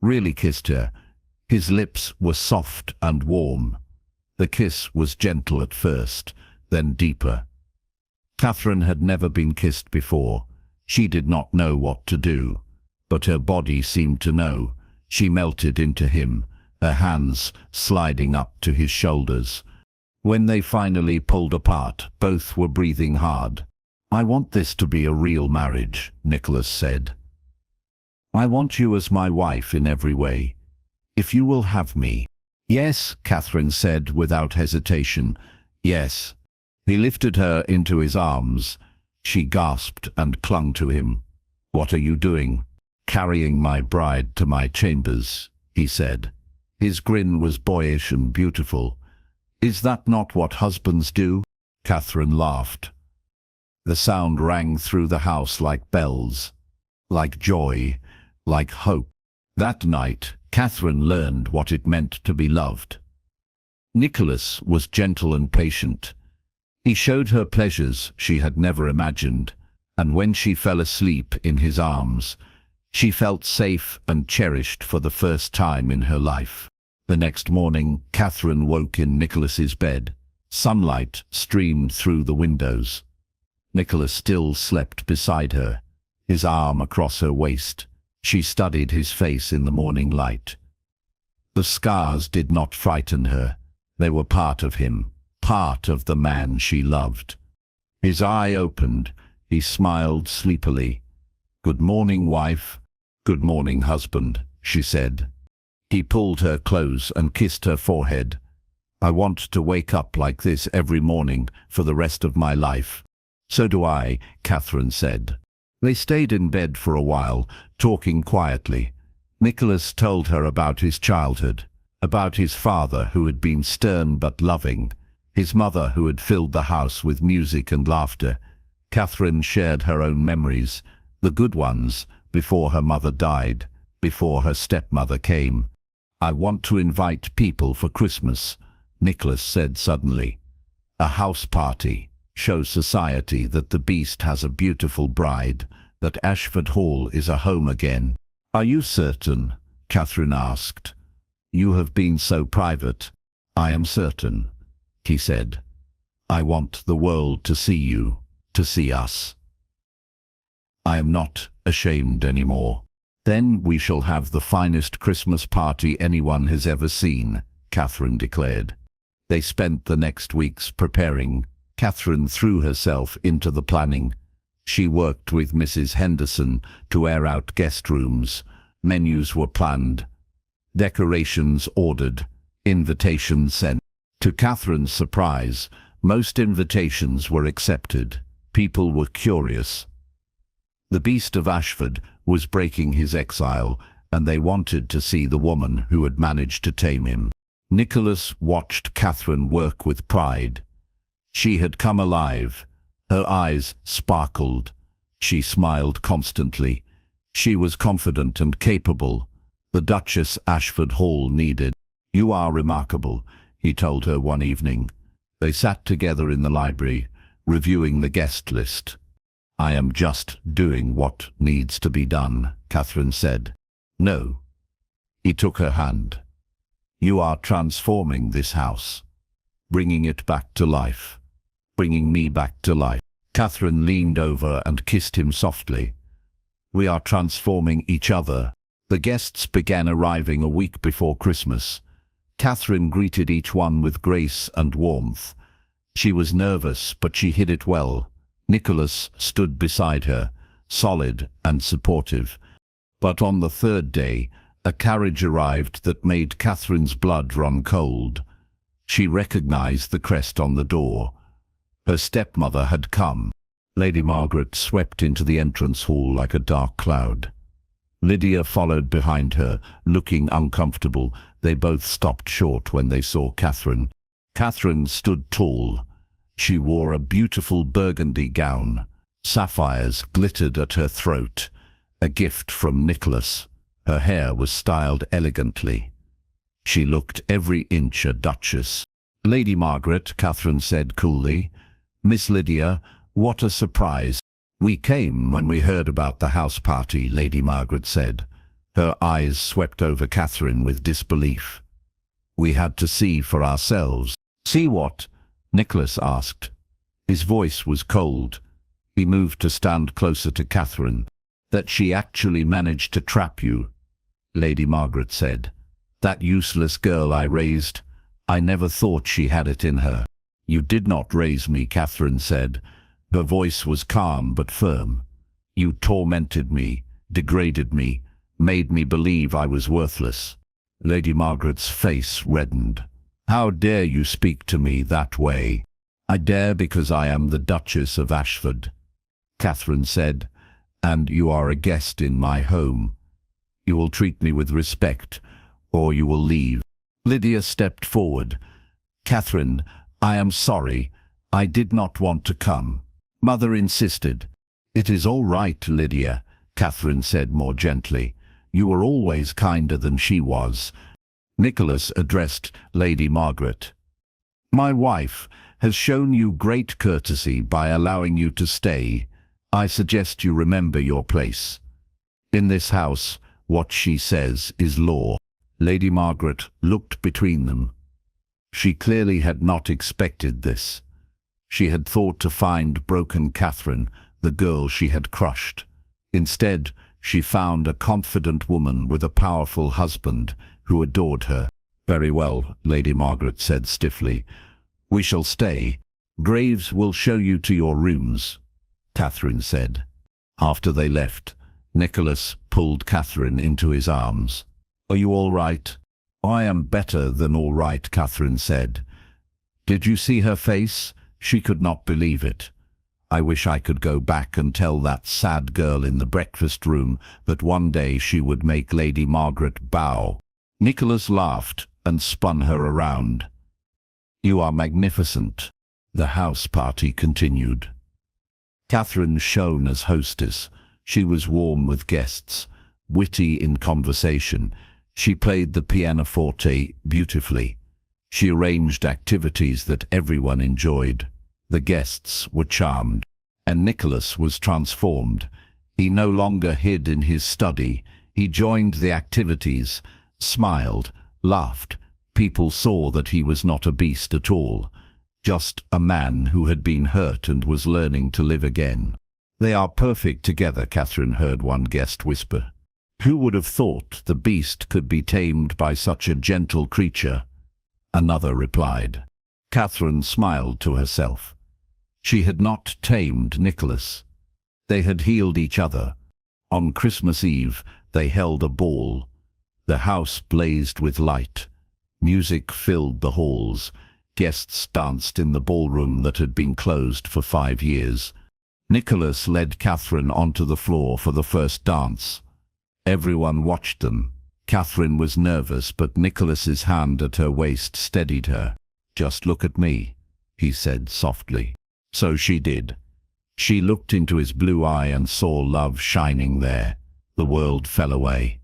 Really kissed her. His lips were soft and warm. The kiss was gentle at first, then deeper. Catherine had never been kissed before. She did not know what to do, but her body seemed to know. She melted into him, her hands sliding up to his shoulders. When they finally pulled apart, both were breathing hard. "I want this to be a real marriage," Nicholas said. "I want you as my wife in every way. If you will have me." "Yes," Catherine said without hesitation. "Yes." He lifted her into his arms. She gasped and clung to him. "What are you doing?" "Carrying my bride to my chambers," he said. His grin was boyish and beautiful. "Is that not what husbands do?" Catherine laughed. The sound rang through the house like bells, like joy, like hope. That night, Catherine learned what it meant to be loved. Nicholas was gentle and patient. He showed her pleasures she had never imagined, and when she fell asleep in his arms, she felt safe and cherished for the first time in her life. The next morning, Catherine woke in Nicholas's bed. Sunlight streamed through the windows. Nicholas still slept beside her, his arm across her waist. She studied his face in the morning light. The scars did not frighten her. They were part of him, part of the man she loved. His eye opened. He smiled sleepily. "Good morning, wife." "Good morning, husband," she said. He pulled her close and kissed her forehead. "I want to wake up like this every morning for the rest of my life." "So do I," Catherine said. They stayed in bed for a while, talking quietly. Nicholas told her about his childhood, about his father who had been stern but loving, his mother who had filled the house with music and laughter. Catherine shared her own memories, the good ones, before her mother died, before her stepmother came. "I want to invite people for Christmas," Nicholas said suddenly. "A house party. Show society that the beast has a beautiful bride, that Ashford Hall is a home again." "Are you certain?" Catherine asked. "You have been so private." "I am certain," he said. "I want the world to see you, to see us. I am not ashamed anymore." "Then we shall have the finest Christmas party anyone has ever seen," Catherine declared. They spent the next weeks preparing. Catherine threw herself into the planning. She worked with Mrs. Henderson to air out guest rooms. Menus were planned, decorations ordered, invitations sent. To Catherine's surprise, most invitations were accepted. People were curious. The beast of Ashford was breaking his exile, and they wanted to see the woman who had managed to tame him. Nicholas watched Catherine work with pride. She had come alive. Her eyes sparkled. She smiled constantly. She was confident and capable. The Duchess Ashford Hall needed. "You are remarkable," he told her one evening. They sat together in the library, reviewing the guest list. "I am just doing what needs to be done," Catherine said. "No." He took her hand. "You are transforming this house, bringing it back to life, bringing me back to life." Catherine leaned over and kissed him softly. "We are transforming each other." The guests began arriving a week before Christmas. Catherine greeted each one with grace and warmth. She was nervous, but she hid it well. Nicholas stood beside her, solid and supportive. But on the third day, a carriage arrived that made Catherine's blood run cold. She recognized the crest on the door. Her stepmother had come. Lady Margaret swept into the entrance hall like a dark cloud. Lydia followed behind her, looking uncomfortable. They both stopped short when they saw Catherine. Catherine stood tall. She wore a beautiful burgundy gown. Sapphires glittered at her throat, a gift from Nicholas. Her hair was styled elegantly. She looked every inch a duchess. "Lady Margaret," Catherine said coolly. "Miss Lydia, what a surprise." "We came when we heard about the house party," Lady Margaret said. Her eyes swept over Catherine with disbelief. "We had to see for ourselves." "See what?" Nicholas asked. His voice was cold. He moved to stand closer to Catherine. "That she actually managed to trap you," Lady Margaret said. "That useless girl I raised, I never thought she had it in her." You did not raise me, Catherine said. Her voice was calm but firm. You tormented me, degraded me, made me believe I was worthless. Lady Margaret's face reddened. How dare you speak to me that way? I dare because I am the Duchess of Ashford, Catherine said, and you are a guest in my home. You will treat me with respect, or you will leave. Lydia stepped forward. Catherine, I am sorry. I did not want to come. Mother insisted. It is all right, Lydia, Catherine said more gently. You were always kinder than she was. Nicholas addressed Lady Margaret. My wife has shown you great courtesy by allowing you to stay. I suggest you remember your place. In this house, what she says is law. Lady Margaret looked between them. She clearly had not expected this. She had thought to find broken Catherine, the girl she had crushed. Instead, she found a confident woman with a powerful husband who adored her. Very well, Lady Margaret said stiffly. We shall stay. Graves will show you to your rooms, Catherine said. After they left, Nicholas pulled Catherine into his arms. Are you all right? I am better than all right, Catherine said. Did you see her face? She could not believe it. I wish I could go back and tell that sad girl in the breakfast room that one day she would make Lady Margaret bow. Nicholas laughed and spun her around. You are magnificent. The house party continued. Catherine shone as hostess. She was warm with guests, witty in conversation. She played the pianoforte beautifully. She arranged activities that everyone enjoyed. The guests were charmed, and Nicholas was transformed. He no longer hid in his study. He joined the activities, smiled, laughed. People saw that he was not a beast at all, just a man who had been hurt and was learning to live again. They are perfect together, Catherine heard one guest whisper. Who would have thought the beast could be tamed by such a gentle creature? Another replied. Catherine smiled to herself. She had not tamed Nicholas. They had healed each other. On Christmas Eve, they held a ball. The house blazed with light. Music filled the halls. Guests danced in the ballroom that had been closed for 5 years. Nicholas led Catherine onto the floor for the first dance. Everyone watched them. Catherine was nervous, but Nicholas's hand at her waist steadied her. Just look at me, he said softly. So she did. She looked into his blue eye and saw love shining there. The world fell away.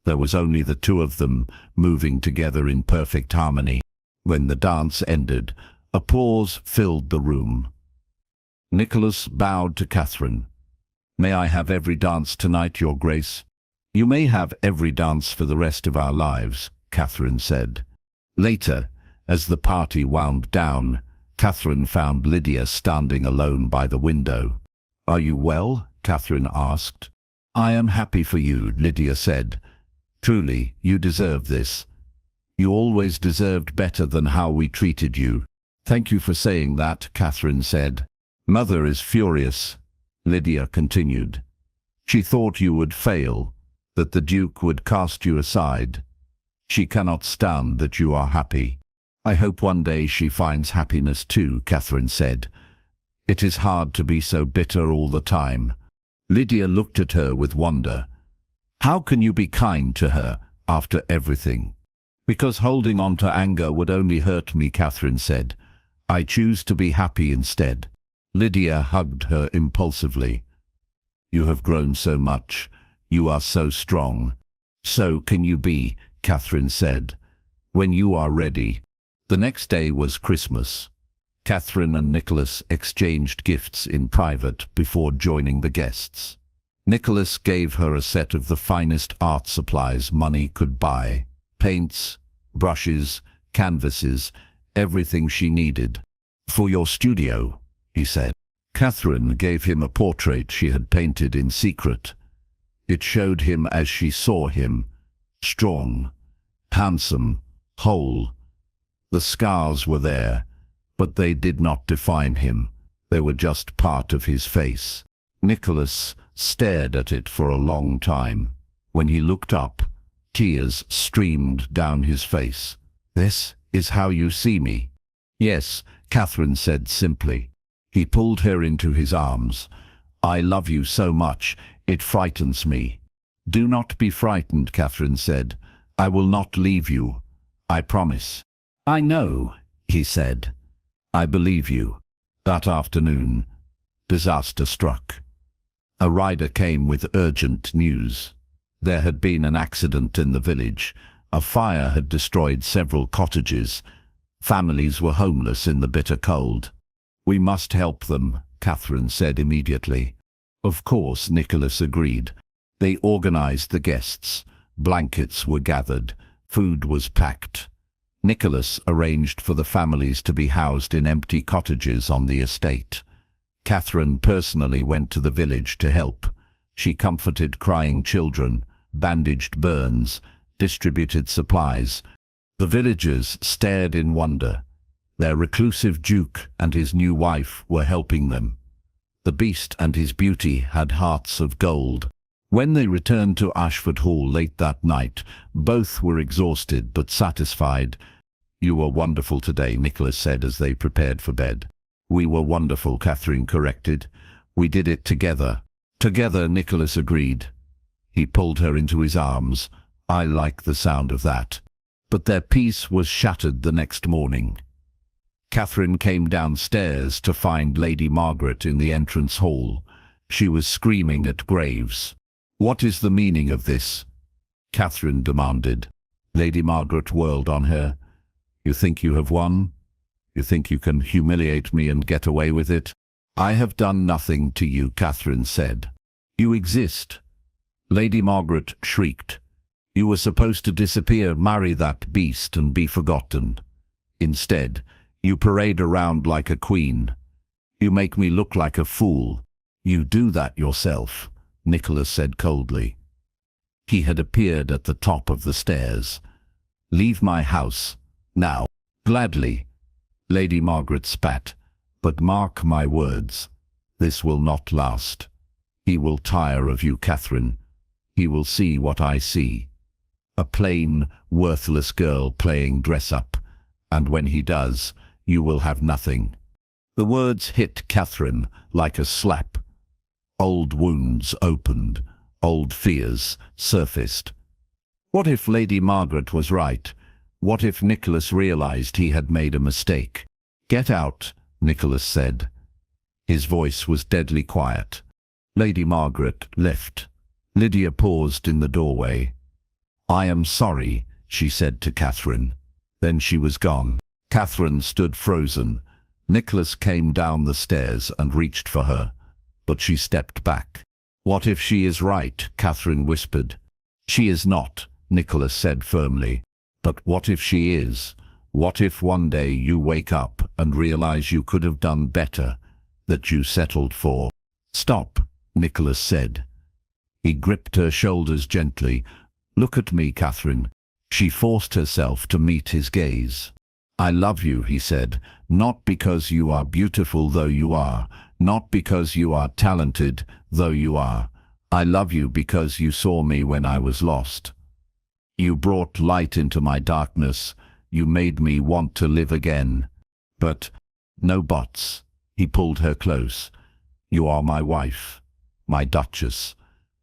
There was only the two of them, moving together in perfect harmony. When the dance ended, applause filled the room. Nicholas bowed to Catherine. May I have every dance tonight, Your Grace? You may have every dance for the rest of our lives, Catherine said. Later, as the party wound down, Catherine found Lydia standing alone by the window. Are you well? Catherine asked. I am happy for you, Lydia said. Truly, you deserve this. You always deserved better than how we treated you. Thank you for saying that, Catherine said. Mother is furious, Lydia continued. She thought you would fail, that the Duke would cast you aside. She cannot stand that you are happy. I hope one day she finds happiness too, Catherine said. It is hard to be so bitter all the time. Lydia looked at her with wonder. How can you be kind to her after everything? Because holding on to anger would only hurt me, Catherine said. I choose to be happy instead. Lydia hugged her impulsively. You have grown so much. You are so strong. So can you be, Catherine said, when you are ready. The next day was Christmas. Catherine and Nicholas exchanged gifts in private before joining the guests. Nicholas gave her a set of the finest art supplies money could buy. Paints, brushes, canvases, everything she needed. For your studio, he said. Catherine gave him a portrait she had painted in secret. It showed him as she saw him, strong, handsome, whole. The scars were there, but they did not define him. They were just part of his face. Nicholas stared at it for a long time. When he looked up, tears streamed down his face. "This is how you see me?" "Yes," Catherine said simply. He pulled her into his arms. "I love you so much, it frightens me." "Do not be frightened," Catherine said. "I will not leave you. I promise." "I know," he said. "I believe you." That afternoon, disaster struck. A rider came with urgent news. There had been an accident in the village. A fire had destroyed several cottages. Families were homeless in the bitter cold. "We must help them," Catherine said immediately. Of course, Nicholas agreed. They organized the guests. Blankets were gathered. Food was packed. Nicholas arranged for the families to be housed in empty cottages on the estate. Catherine personally went to the village to help. She comforted crying children, bandaged burns, distributed supplies. The villagers stared in wonder. Their reclusive duke and his new wife were helping them. The beast and his beauty had hearts of gold. When they returned to Ashford Hall late that night, both were exhausted but satisfied. "You were wonderful today," Nicholas said as they prepared for bed. "We were wonderful," Catherine corrected. "We did it together." "Together," Nicholas agreed. He pulled her into his arms. "I like the sound of that." But their peace was shattered the next morning. Catherine came downstairs to find Lady Margaret in the entrance hall. She was screaming at Graves. "What is the meaning of this?" Catherine demanded. Lady Margaret whirled on her. "You think you have won? You think you can humiliate me and get away with it?" "I have done nothing to you," Catherine said. "You exist." Lady Margaret shrieked. "You were supposed to disappear, marry that beast and be forgotten. Instead, you parade around like a queen. You make me look like a fool." "You do that yourself," Nicholas said coldly. He had appeared at the top of the stairs. "Leave my house, now." "Gladly," Lady Margaret spat. "But mark my words, this will not last. He will tire of you, Catherine. He will see what I see. A plain, worthless girl playing dress-up. And when he does, you will have nothing." The words hit Catherine like a slap. Old wounds opened, old fears surfaced. What if Lady Margaret was right? What if Nicholas realized he had made a mistake? "Get out," Nicholas said. His voice was deadly quiet. Lady Margaret left. Lydia paused in the doorway. "I am sorry," she said to Catherine. Then she was gone. Catherine stood frozen. Nicholas came down the stairs and reached for her, but she stepped back. "What if she is right?" Catherine whispered. "She is not," Nicholas said firmly. "But what if she is? What if one day you wake up and realize you could have done better, that you settled for?" "Stop," Nicholas said. He gripped her shoulders gently. "Look at me, Catherine." She forced herself to meet his gaze. "I love you," he said, "not because you are beautiful though you are, not because you are talented though you are. I love you because you saw me when I was lost. You brought light into my darkness. You made me want to live again. But, no buts." He pulled her close. "You are my wife, my duchess,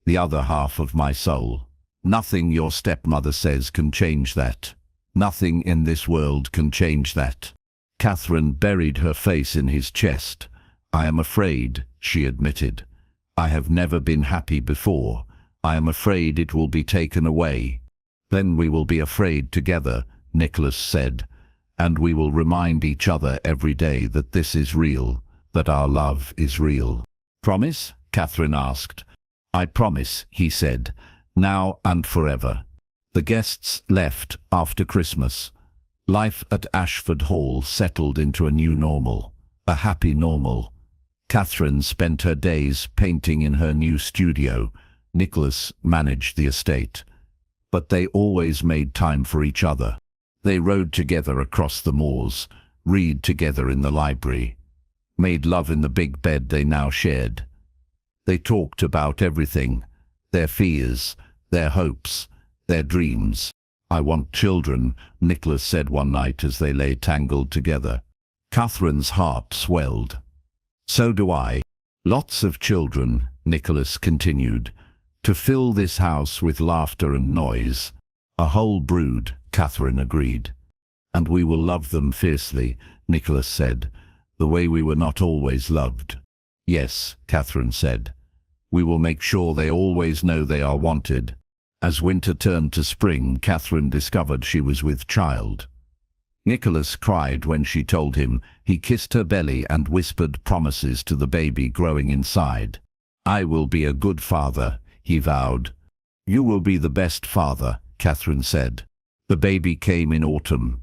the other half of my soul. Nothing your stepmother says can change that. Nothing in this world can change that." Catherine buried her face in his chest. "I am afraid," she admitted. "I have never been happy before. I am afraid it will be taken away." "Then we will be afraid together," Nicholas said, "and we will remind each other every day that this is real, that our love is real." "Promise?" Catherine asked. "I promise," he said, "now and forever." The guests left after Christmas. Life at Ashford Hall settled into a new normal, a happy normal. Catherine spent her days painting in her new studio. Nicholas managed the estate. But they always made time for each other. They rode together across the moors, read together in the library, made love in the big bed they now shared. They talked about everything, their fears, their hopes, their dreams. "I want children," Nicholas said one night as they lay tangled together. Catherine's heart swelled. "So do I. Lots of children," Nicholas continued, "to fill this house with laughter and noise." "A whole brood," Catherine agreed. "And we will love them fiercely," Nicholas said, "the way we were not always loved." "Yes," Catherine said. "We will make sure they always know they are wanted." As winter turned to spring, Catherine discovered she was with child. Nicholas cried when she told him. He kissed her belly and whispered promises to the baby growing inside. "I will be a good father," he vowed. "You will be the best father," Catherine said. The baby came in autumn.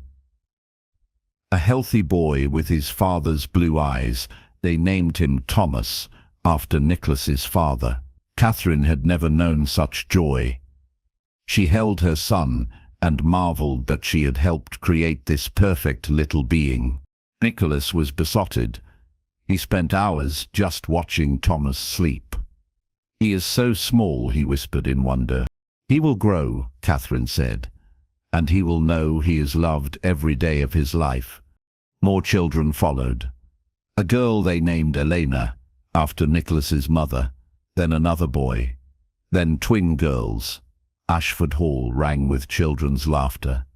A healthy boy with his father's blue eyes. They named him Thomas, after Nicholas's father. Catherine had never known such joy. She held her son and marveled that she had helped create this perfect little being. Nicholas was besotted. He spent hours just watching Thomas sleep. "He is so small," he whispered in wonder. "He will grow," Catherine said, "and he will know he is loved every day of his life." More children followed. A girl they named Elena, after Nicholas's mother, then another boy, then twin girls. Ashford Hall rang with children's laughter.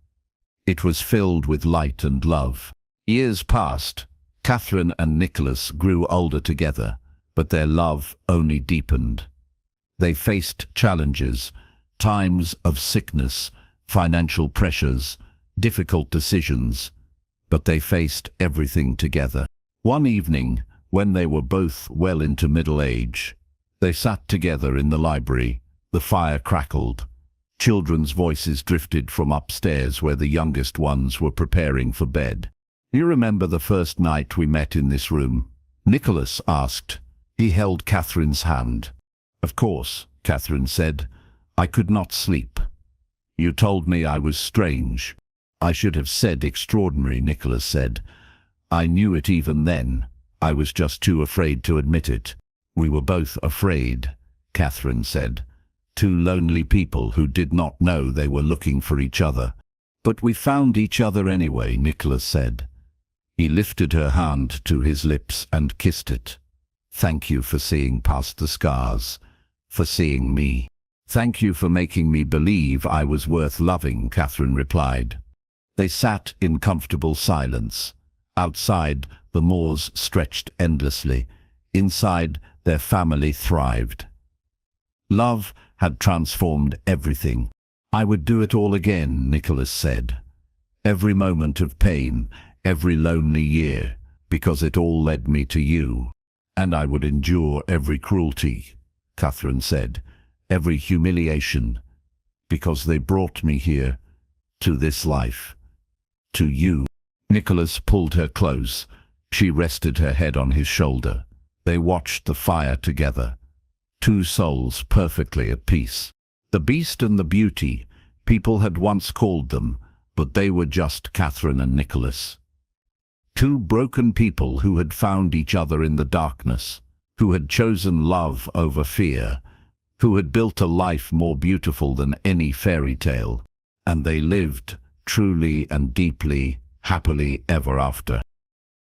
It was filled with light and love. Years passed. Catherine and Nicholas grew older together, but their love only deepened. They faced challenges, times of sickness, financial pressures, difficult decisions, but they faced everything together. One evening, when they were both well into middle age, they sat together in the library. The fire crackled. Children's voices drifted from upstairs where the youngest ones were preparing for bed. "You remember the first night we met in this room?" Nicholas asked. He held Catherine's hand. "Of course," Catherine said. "I could not sleep. You told me I was strange." "I should have said extraordinary," Nicholas said. "I knew it even then. I was just too afraid to admit it." "We were both afraid," Catherine said. "Two lonely people who did not know they were looking for each other." "But we found each other anyway," Nicholas said. He lifted her hand to his lips and kissed it. "Thank you for seeing past the scars, for seeing me. Thank you for making me believe I was worth loving," Catherine replied. They sat in comfortable silence. Outside, the moors stretched endlessly. Inside, their family thrived. Love had transformed everything. "I would do it all again," Nicholas said. "Every moment of pain, every lonely year, because it all led me to you. And I would endure every cruelty," Catherine said, "every humiliation, because they brought me here, to this life, to you." Nicholas pulled her close. She rested her head on his shoulder. They watched the fire together. Two souls perfectly at peace. The beast and the beauty, people had once called them, but they were just Catherine and Nicholas. Two broken people who had found each other in the darkness, who had chosen love over fear, who had built a life more beautiful than any fairy tale, and they lived truly and deeply, happily ever after.